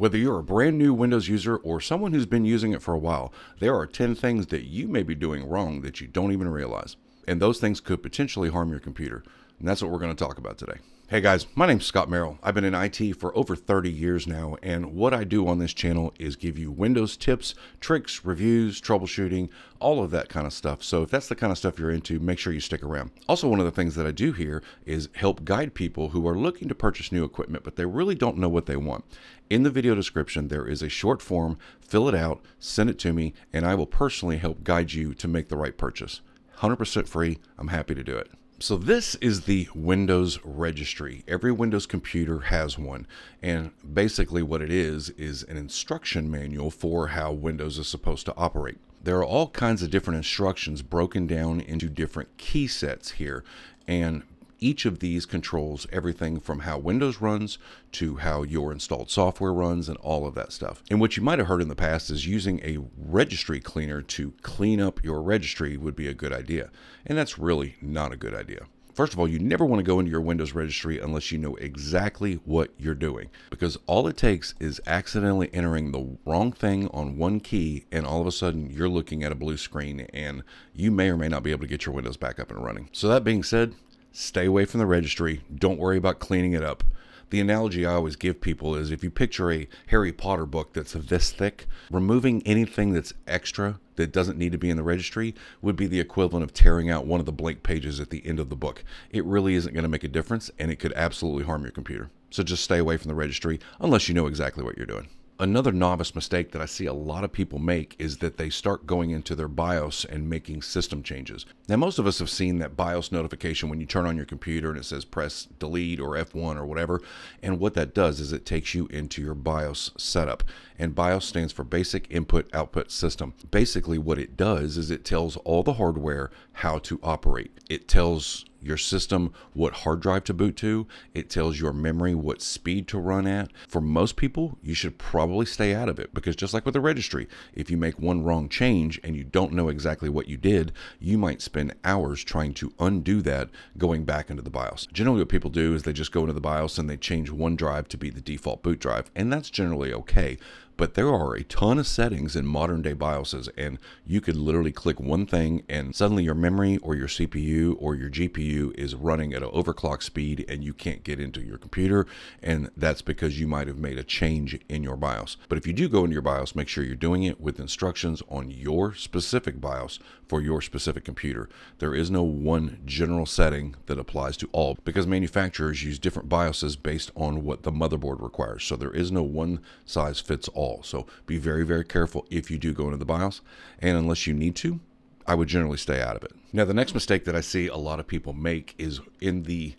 Whether you're a brand new Windows user or someone who's been using it for a while, there are 10 things that you may be doing wrong that you don't even realize. And those things could potentially harm your computer. And that's what we're going to talk about today. Hey guys, my name's Scott Merrill. I've been in IT for over 30 years now, and what I do on this channel is give you Windows tips, tricks, reviews, troubleshooting, all of that kind of stuff. So if that's the kind of stuff you're into, make sure you stick around. Also, one of the things that I do here is help guide people who are looking to purchase new equipment, but they really don't know what they want. In the video description, there is a short form. Fill it out, send it to me, and I will personally help guide you to make the right purchase. 100% free. I'm happy to do it. So this is the Windows registry. Every Windows computer has one. And basically what it is an instruction manual for how Windows is supposed to operate. There are all kinds of different instructions broken down into different key sets here. And each of these controls everything from how Windows runs to how your installed software runs and all of that stuff. And what you might have heard in the past is using a registry cleaner to clean up your registry would be a good idea. And that's really not a good idea. First of all, you never want to go into your Windows registry unless you know exactly what you're doing, because all it takes is accidentally entering the wrong thing on one key and all of a sudden you're looking at a blue screen and you may or may not be able to get your Windows back up and running. So that being said, stay away from the registry. Don't worry about cleaning it up. The analogy I always give people is if you picture a Harry Potter book that's this thick, removing anything that's extra that doesn't need to be in the registry would be the equivalent of tearing out one of the blank pages at the end of the book. It really isn't going to make a difference, and it could absolutely harm your computer. So just stay away from the registry unless you know exactly what you're doing. Another novice mistake that I see a lot of people make is that they start going into their BIOS and making system changes. Now, most of us have seen that BIOS notification when you turn on your computer and it says press delete or F1 or whatever. And what that does is it takes you into your BIOS setup. And BIOS stands for Basic Input Output System. Basically, what it does is it tells all the hardware how to operate. It tells your system what hard drive to boot to. It tells your memory what speed to run at. For most people, you should probably stay out of it, because just like with the registry, if you make one wrong change and you don't know exactly what you did, you might spend hours trying to undo that going back into the BIOS. Generally what people do is they just go into the BIOS and they change one drive to be the default boot drive, and that's generally okay. But there are a ton of settings in modern day BIOSes, and you could literally click one thing and suddenly your memory or your CPU or your GPU is running at an overclock speed and you can't get into your computer, and that's because you might have made a change in your BIOS. But if you do go into your BIOS, make sure you're doing it with instructions on your specific BIOS for your specific computer. There is no one general setting that applies to all, because manufacturers use different BIOSes based on what the motherboard requires. So there is no one size fits all. So be very, very careful if you do go into the BIOS, and unless you need to, I would generally stay out of it. Now, the next mistake that I see a lot of people make is in the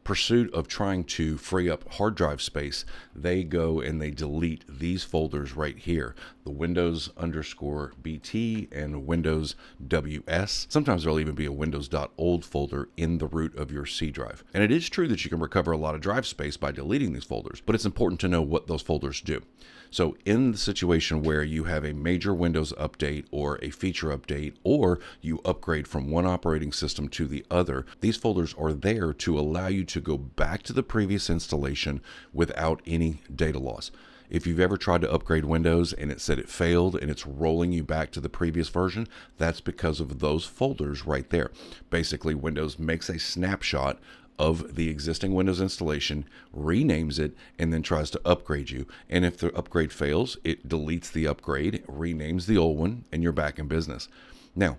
pursuit of trying to free up hard drive space, they go and they delete these folders right here, the Windows_BT and Windows WS. Sometimes there'll even be a Windows.old folder in the root of your C drive. And it is true that you can recover a lot of drive space by deleting these folders, but it's important to know what those folders do. So in the situation where you have a major Windows update or a feature update, or you upgrade from one operating system to the other, these folders are there to allow you to go back to the previous installation without any data loss. If you've ever tried to upgrade Windows and it said it failed and it's rolling you back to the previous version, that's because of those folders right there. Basically, Windows makes a snapshot of the existing Windows installation, renames it, and then tries to upgrade you. And if the upgrade fails, it deletes the upgrade, renames the old one, and you're back in business. Now,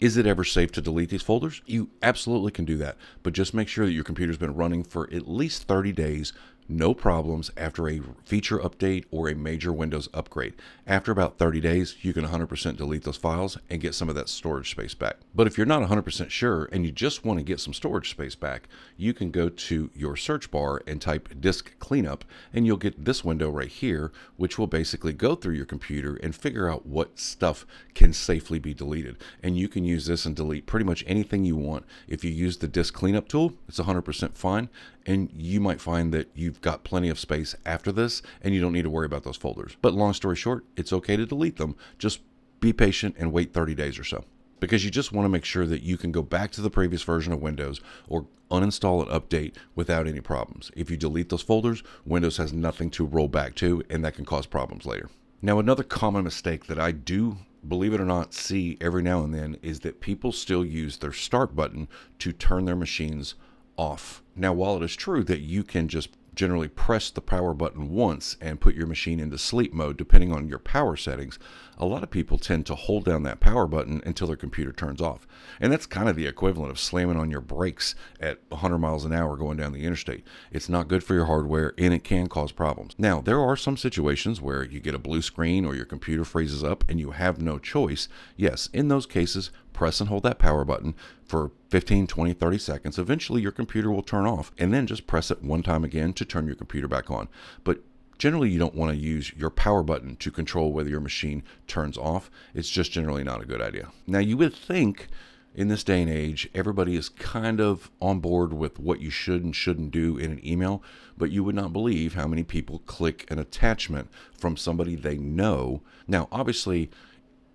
is it ever safe to delete these folders? You absolutely can do that, but just make sure that your computer's been running for at least 30 days, no problems, after a feature update or a major Windows upgrade. After about 30 days, you can 100% delete those files and get some of that storage space back. But if you're not 100% sure and you just want to get some storage space back, you can go to your search bar and type disk cleanup, and you'll get this window right here, which will basically go through your computer and figure out what stuff can safely be deleted. And you can use this and delete pretty much anything you want. If you use the disk cleanup tool, it's 100% fine, and you might find that you've got plenty of space after this and you don't need to worry about those folders. But long story short, it's okay to delete them. Just be patient and wait 30 days or so. because you just want to make sure that you can go back to the previous version of Windows or uninstall and update without any problems. If you delete those folders, Windows has nothing to roll back to, and that can cause problems later. Now, another common mistake that I do, believe it or not, see every now and then is that people still use their start button to turn their machines off. Now, while it is true that you can just generally press the power button once and put your machine into sleep mode depending on your power settings, a lot of people tend to hold down that power button until their computer turns off. And that's kind of the equivalent of slamming on your brakes at 100 miles an hour going down the interstate. It's not good for your hardware, and it can cause problems. Now, there are some situations where you get a blue screen or your computer freezes up and you have no choice. Yes, in those cases, press and hold that power button for 15, 20, 30 seconds. Eventually, your computer will turn off, and then just press it one time again to turn your computer back on. But generally, you don't want to use your power button to control whether your machine turns off. It's just generally not a good idea. Now, you would think in this day and age, everybody is kind of on board with what you should and shouldn't do in an email, but you would not believe how many people click an attachment from somebody they know. Now, obviously,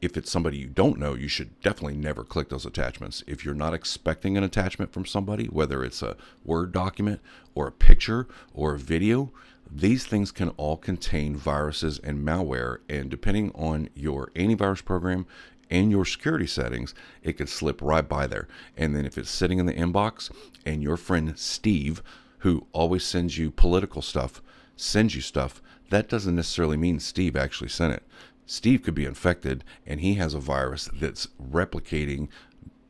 if it's somebody you don't know, you should definitely never click those attachments. If you're not expecting an attachment from somebody, whether it's a Word document or a picture or a video, these things can all contain viruses and malware, and depending on your antivirus program and your security settings, it could slip right by there. And then if it's sitting in the inbox and your friend Steve, who always sends you political stuff, sends you stuff, that doesn't necessarily mean Steve actually sent it. Steve could be infected, and he has a virus that's replicating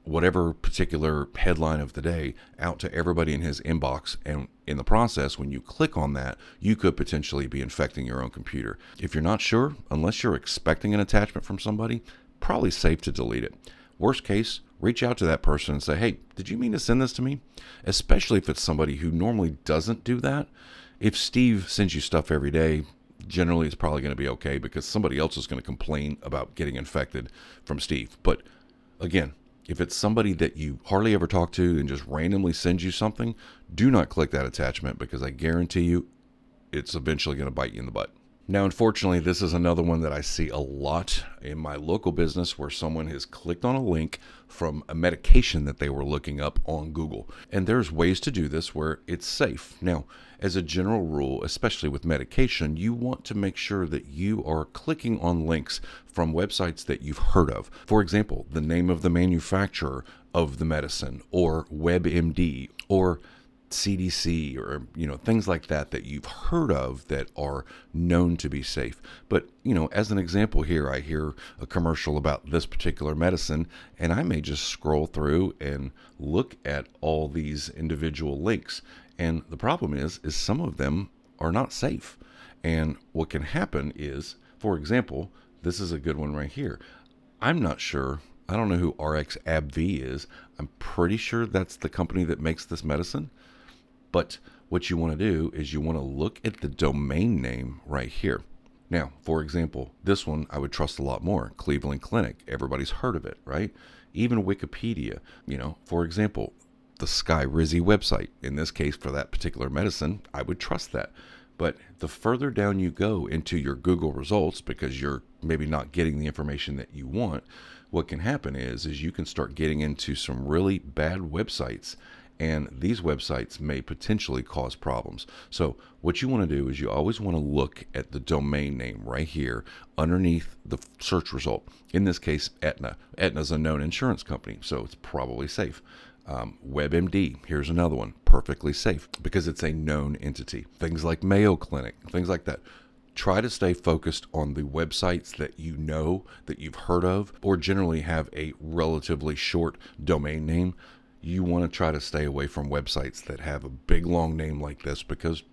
whatever particular headline of the day out to everybody in his inbox. And in the process, when you click on that, you could potentially be infecting your own computer. If you're not sure, unless you're expecting an attachment from somebody, probably safe to delete it. Worst case, reach out to that person and say, hey, did you mean to send this to me? Especially if it's somebody who normally doesn't do that. If Steve sends you stuff every day, generally it's probably going to be okay, because somebody else is going to complain about getting infected from Steve. But again, if it's somebody that you hardly ever talk to and just randomly sends you something, do not click that attachment, because I guarantee you it's eventually going to bite you in the butt. Now, unfortunately, this is another one that I see a lot in my local business, where someone has clicked on a link from a medication that they were looking up on Google. And there's ways to do this where it's safe. Now, as a general rule, especially with medication, you want to make sure that you are clicking on links from websites that you've heard of. For example, the name of the manufacturer of the medicine, or WebMD, or CDC, or things like that you've heard of that are known to be safe. But as an example here, I hear a commercial about this particular medicine, and I may just scroll through and look at all these individual links. And the problem is some of them are not safe. And what can happen is, for example, this is a good one right here. I'm not sure. I don't know who RxAbbVie is. I'm pretty sure that's the company that makes this medicine. But what you want to do is you want to look at the domain name right here. Now, for example, this one I would trust a lot more. Cleveland Clinic. Everybody's heard of it, right? Even Wikipedia. For example, the Skyrizi website. In this case, for that particular medicine, I would trust that. But the further down you go into your Google results, because you're maybe not getting the information that you want, what can happen is you can start getting into some really bad websites. And these websites may potentially cause problems. So what you want to do is you always want to look at the domain name right here underneath the search result. In this case, Aetna. Aetna is a known insurance company, so it's probably safe. WebMD, here's another one, perfectly safe because it's a known entity. Things like Mayo Clinic, things like that. Try to stay focused on the websites that you know, that you've heard of, or generally have a relatively short domain name. You want to try to stay away from websites that have a big long name like this, because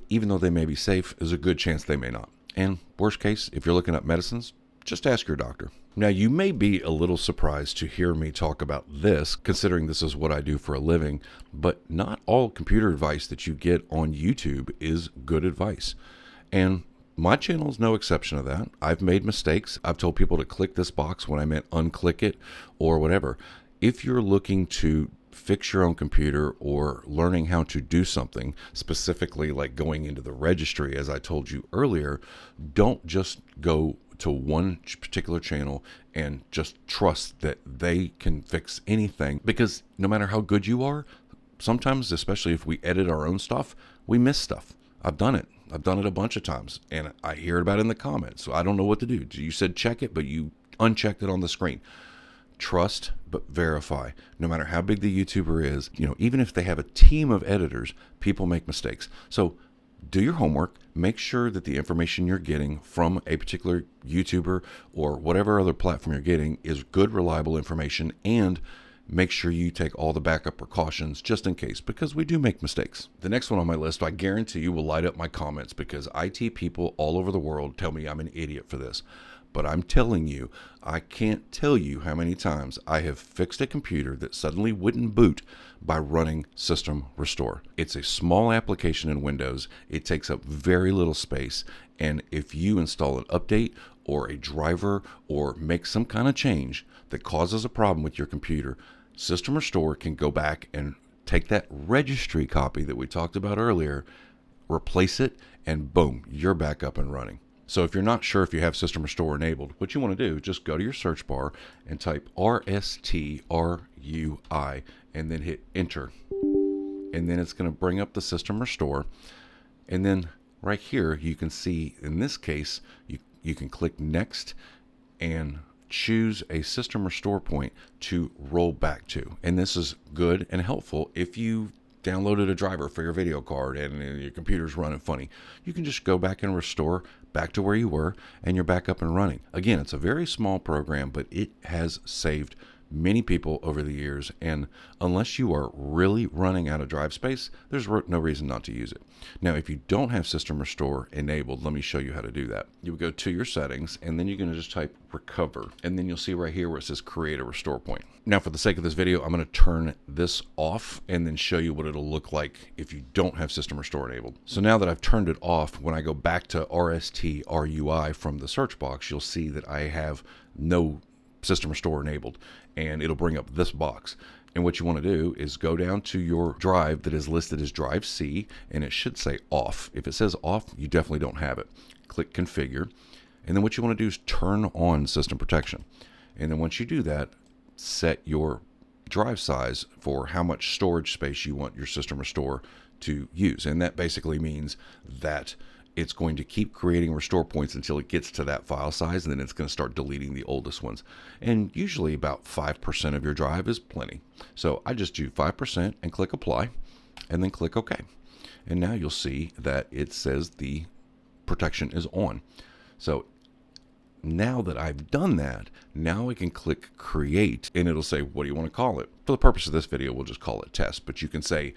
even though they may be safe, there's a good chance they may not. And worst case, if you're looking up medicines, just ask your doctor. Now, you may be a little surprised to hear me talk about this, considering this is what I do for a living, but not all computer advice that you get on YouTube is good advice. And my channel is no exception to that. I've made mistakes. I've told people to click this box when I meant unclick it or whatever. If you're looking to fix your own computer or learning how to do something, specifically like going into the registry, as I told you earlier, don't just go to one particular channel and just trust that they can fix anything, because no matter how good you are, sometimes, especially if we edit our own stuff, we miss stuff. I've done it a bunch of times, and I hear about it in the comments, so I don't know what to do. You said check it, but you unchecked it on the screen. Trust but verify. No matter how big the YouTuber is, even if they have a team of editors, people make mistakes. So do your homework. Make sure that the information you're getting from a particular YouTuber or whatever other platform you're getting is good, reliable information, and make sure you take all the backup precautions just in case, because we do make mistakes. The next one on my list, I guarantee you, will light up my comments, because IT people all over the world tell me I'm an idiot for this. But I'm telling you, I can't tell you how many times I have fixed a computer that suddenly wouldn't boot by running System Restore. It's a small application in Windows. It takes up very little space. And if you install an update or a driver or make some kind of change that causes a problem with your computer, System Restore can go back and take that registry copy that we talked about earlier, replace it, and boom, you're back up and running. So if you're not sure if you have System Restore enabled, what you want to do, just go to your search bar and type RSTRUI and then hit enter. And then it's going to bring up the System Restore. And then right here, you can see, in this case, you can click next and choose a System Restore point to roll back to. And this is good and helpful if you downloaded a driver for your video card and your computer's running funny. You can just go back and restore back to where you were, and you're back up and running. Again, it's a very small program, but it has saved many people over the years, and unless you are really running out of drive space, there's no reason not to use it. Now, if you don't have System Restore enabled, let me show you how to do that. You would go to your settings, and then you're going to just type recover, and then you'll see right here where it says create a restore point. Now, for the sake of this video, I'm going to turn this off and then show you what it'll look like if you don't have System Restore enabled. So now that I've turned it off, when I go back to RSTRUI from the search box, you'll see that I have no System Restore enabled, and it'll bring up this box. And what you want to do is go down to your drive that is listed as drive C, and it should say off. If it says off, you definitely don't have it. Click configure, and then what you want to do is turn on system protection. And then once you do that, set your drive size for how much storage space you want your System Restore to use. And that basically means that it's going to keep creating restore points until it gets to that file size, and then it's going to start deleting the oldest ones. And usually about 5% of your drive is plenty. So I just do 5% and click apply, and then click OK. And now you'll see that it says the protection is on. So now that I've done that, now I can click create, and it'll say, what do you want to call it? For the purpose of this video, we'll just call it test, but you can say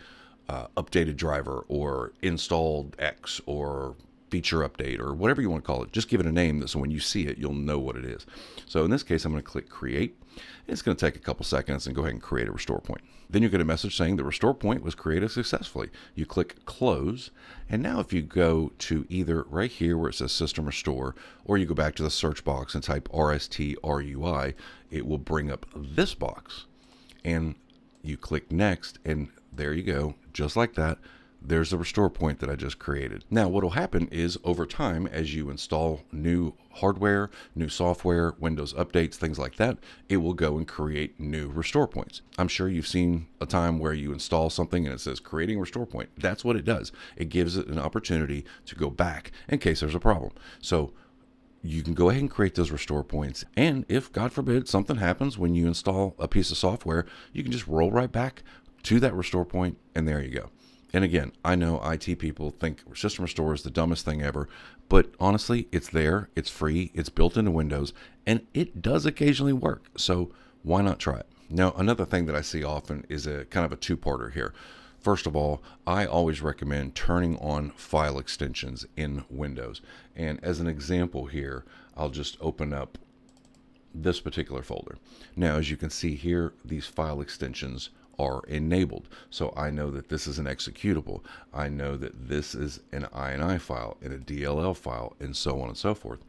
updated driver or installed X or feature update or whatever you want to call it. Just give it a name so when you see it, you'll know what it is. So in this case, I'm going to click create. It's going to take a couple seconds and go ahead and create a restore point. Then you get a message saying the restore point was created successfully. You click close. And now if you go to either right here where it says System Restore, or you go back to the search box and type RSTRUI, it will bring up this box. And you click next, and there you go. Just like that, there's the restore point that I just created. Now, what will happen is over time, as you install new hardware, new software, Windows updates, things like that, it will go and create new restore points. I'm sure you've seen a time where you install something and it says creating restore point. That's what it does. It gives it an opportunity to go back in case there's a problem. So you can go ahead and create those restore points. And if, God forbid, something happens when you install a piece of software, you can just roll right back to that restore point, and there you go. And again, I know IT people think System Restore is the dumbest thing ever, but honestly, it's there, it's free, it's built into Windows, and it does occasionally work. So why not try it? Now, another thing that I see often is a kind of a two-parter here. First of all, I always recommend turning on file extensions in Windows. And as an example here, I'll just open up this particular folder. Now, as you can see here, these file extensions are enabled. So I know that this is an executable. I know that this is an INI file and a DLL file, and so on and so forth.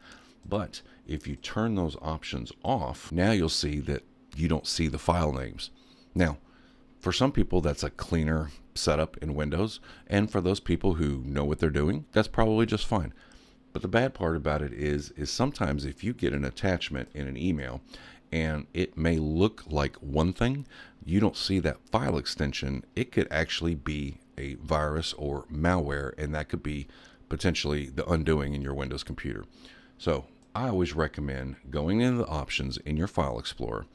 But if you turn those options off, now you'll see that you don't see the file names. Now, for some people, that's a cleaner setup in Windows. And for those people who know what they're doing, that's probably just fine. But the bad part about it is sometimes if you get an attachment in an email and it may look like one thing, you don't see that file extension, it could actually be a virus or malware, and that could be potentially the undoing in your Windows computer. So I always recommend going into the options in your File Explorer,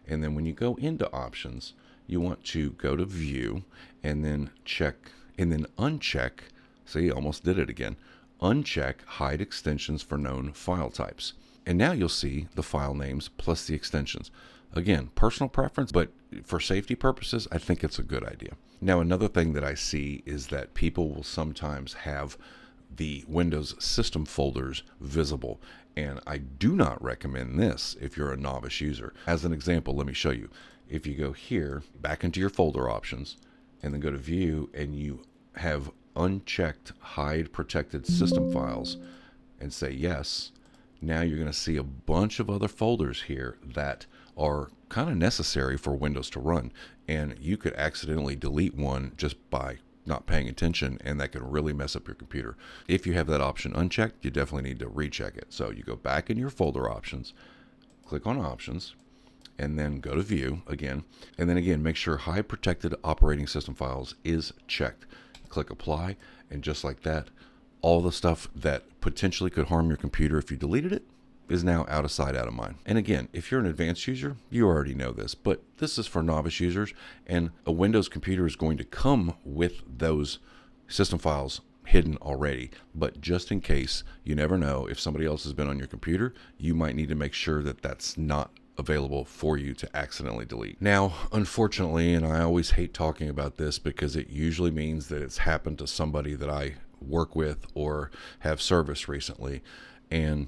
and then when you go into options, you want to go to View and then check and then uncheck. See, almost did it again. Uncheck Hide Extensions for Known File Types. And now you'll see the file names plus the extensions. Again, personal preference, but for safety purposes, I think it's a good idea. Now, another thing that I see is that people will sometimes have the Windows system folders visible, and I do not recommend this if you're a novice user. As an example, let me show you. If you go here, back into your folder options, and then go to View, and you have unchecked Hide Protected System Files, and say yes, now you're going to see a bunch of other folders here that are kind of necessary for Windows to run, and you could accidentally delete one just by not paying attention, and that can really mess up your computer. If you have that option unchecked, you definitely need to recheck it. So you go back in your folder options, click on options, and then go to View again, and then again make sure Hide Protected Operating System Files is checked. Click Apply, and just like that, all the stuff that potentially could harm your computer if you deleted it is now out of sight, out of mind. And again, if you're an advanced user, you already know this, but this is for novice users, and a Windows computer is going to come with those system files hidden already. But just in case, you never know, if somebody else has been on your computer, you might need to make sure that that's not available for you to accidentally delete. Now, unfortunately, and I always hate talking about this because it usually means that it's happened to somebody that I work with or have serviced recently, and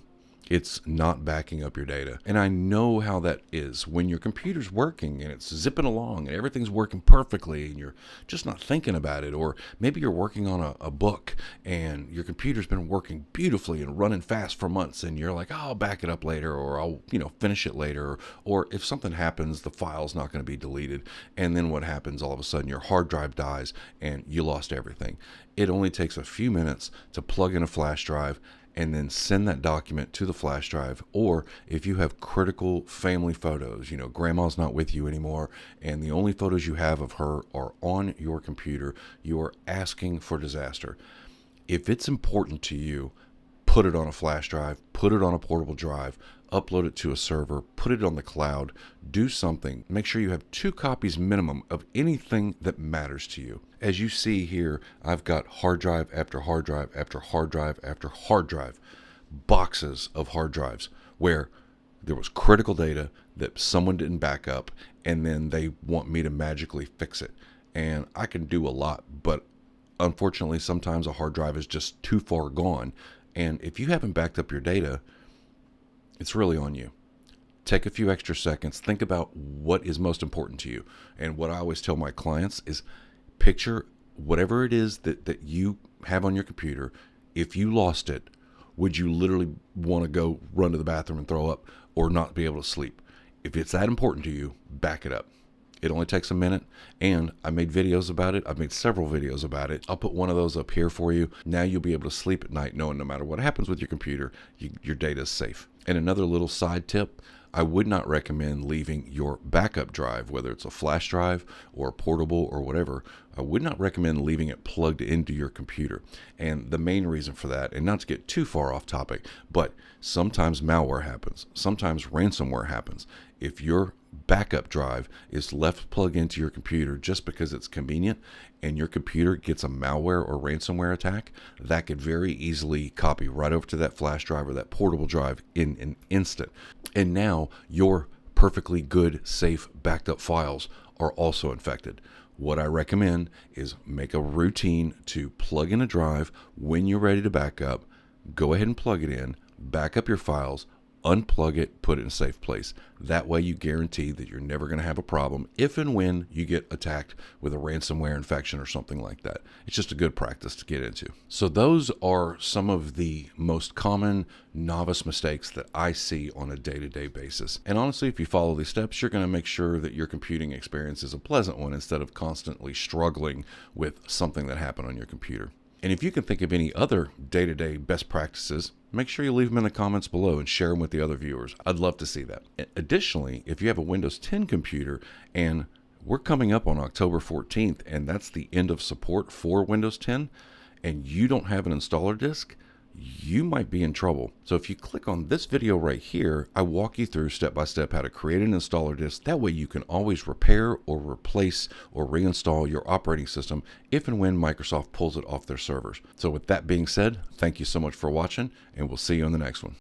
it's not backing up your data. And I know how that is when your computer's working and it's zipping along and everything's working perfectly and you're just not thinking about it. Or maybe you're working on a book and your computer's been working beautifully and running fast for months, and you're like, oh, I'll back it up later, or I'll finish it later. Or if something happens, the file's not going to be deleted. And then what happens? All of a sudden your hard drive dies and you lost everything. It only takes a few minutes to plug in a flash drive and then send that document to the flash drive. Or if you have critical family photos, grandma's not with you anymore, and the only photos you have of her are on your computer, you are asking for disaster. If it's important to you, put it on a flash drive, put it on a portable drive, upload it to a server, put it on the cloud, do something. Make sure you have 2 copies minimum of anything that matters to you. As you see here, I've got hard drive after hard drive after hard drive after hard drive, boxes of hard drives where there was critical data that someone didn't back up, and then they want me to magically fix it. And I can do a lot, but unfortunately, sometimes a hard drive is just too far gone. And if you haven't backed up your data, it's really on you. Take a few extra seconds. Think about what is most important to you. And what I always tell my clients is picture whatever it is that you have on your computer. If you lost it, would you literally want to go run to the bathroom and throw up or not be able to sleep? If it's that important to you, back it up. It only takes a minute, and I made videos about it. I've made several videos about it. I'll put one of those up here for you. Now you'll be able to sleep at night knowing no matter what happens with your computer, your data is safe. And another little side tip, I would not recommend leaving your backup drive, whether it's a flash drive or portable or whatever. I would not recommend leaving it plugged into your computer. And the main reason for that, and not to get too far off topic, but sometimes malware happens. Sometimes ransomware happens. If your backup drive is left plugged into your computer just because it's convenient, and your computer gets a malware or ransomware attack, that could very easily copy right over to that flash drive or that portable drive in an instant. And now your perfectly good, safe, backed up files are also infected. What I recommend is make a routine to plug in a drive when you're ready to back up. Go ahead and plug it in, back up your files, unplug it, put it in a safe place. That way you guarantee that you're never going to have a problem if and when you get attacked with a ransomware infection or something like that. It's just a good practice to get into. So those are some of the most common novice mistakes that I see on a day-to-day basis. And honestly, if you follow these steps, you're going to make sure that your computing experience is a pleasant one instead of constantly struggling with something that happened on your computer. And if you can think of any other day-to-day best practices, make sure you leave them in the comments below and share them with the other viewers. I'd love to see that. Additionally, if you have a Windows 10 computer and we're coming up on October 14th, and that's the end of support for Windows 10, and you don't have an installer disk, you might be in trouble. So if you click on this video right here, I walk you through step by step how to create an installer disk. That way you can always repair or replace or reinstall your operating system if and when Microsoft pulls it off their servers. So with that being said, thank you so much for watching, and we'll see you in the next one.